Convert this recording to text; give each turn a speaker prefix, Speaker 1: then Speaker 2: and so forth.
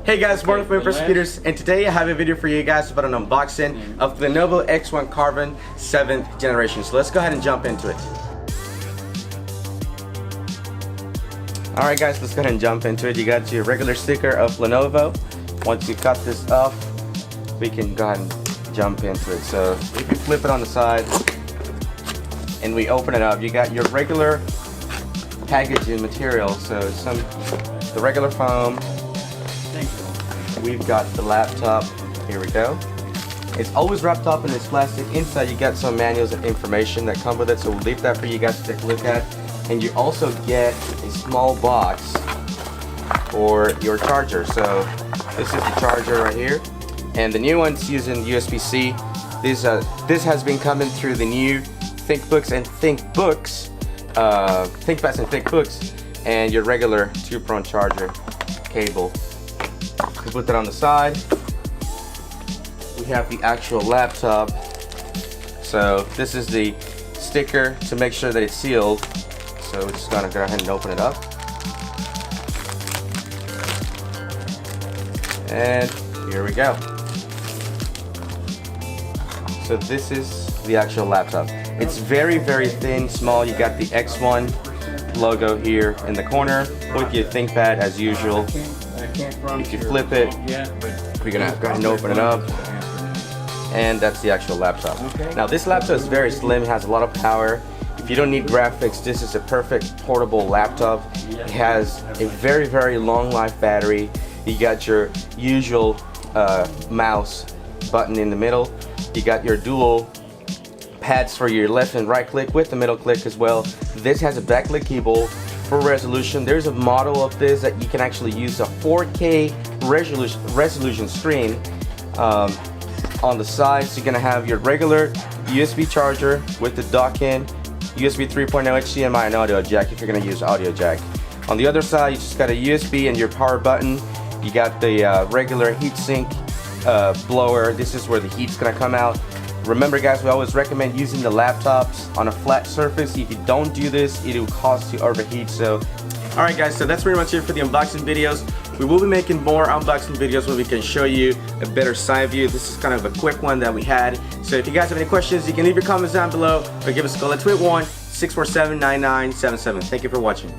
Speaker 1: Hey guys, Martin from Impressive Computers, and today I have a video for you guys about an unboxing of the Lenovo X1 Carbon 7th generation. So let's go ahead and jump into it. Alright guys, let's go ahead and jump into it. You got your regular sticker of Lenovo. Once you cut this off, we can go ahead and jump into it. So if you flip it on the side and we open it up, you got your regular packaging material. So the regular foam. We've got the laptop. Here we go. It's always wrapped up in this plastic. Inside you got some manuals and information that come with it, so we'll leave that for you guys to take a look at. And you also get a small box for your charger. So this is the charger right here, and the new one's using USB-C. This has been coming through the new ThinkBooks and ThinkBooks, ThinkPads and ThinkBooks, and your regular 2-prong charger cable. We put that on the side. We have the actual laptop. So this is the sticker to make sure that it's sealed. So we're just gonna go ahead and open it up. And here we go. So this is the actual laptop. It's very, very thin, small. You got the X1 logo here in the corner with your ThinkPad as usual. If you flip it, we're gonna go ahead and open it up, and that's the actual laptop. Now this laptop is very slim, it has a lot of power. If you don't need graphics, this is a perfect portable laptop. It has a very, very long life battery. You got your usual mouse button in the middle. You got your dual pads for your left and right click with the middle click as well. This has a backlit keyboard for resolution. There's a model of this that you can actually use a 4K resolution screen on the sides. You're gonna have your regular USB charger with the dock in, USB 3.0 HDMI and audio jack if you're gonna use audio jack. On the other side, you just got a USB and your power button. You got the regular heatsink blower. This is where the heat's gonna come out. Remember guys, we always recommend using the laptops on a flat surface. If you don't do this, it will cause you overheat. So alright guys, so that's pretty much it for the unboxing videos. We will be making more unboxing videos where we can show you a better side view. This is kind of a quick one that we had. So if you guys have any questions, you can leave your comments down below or give us a call at 281-647-9977. Thank you for watching.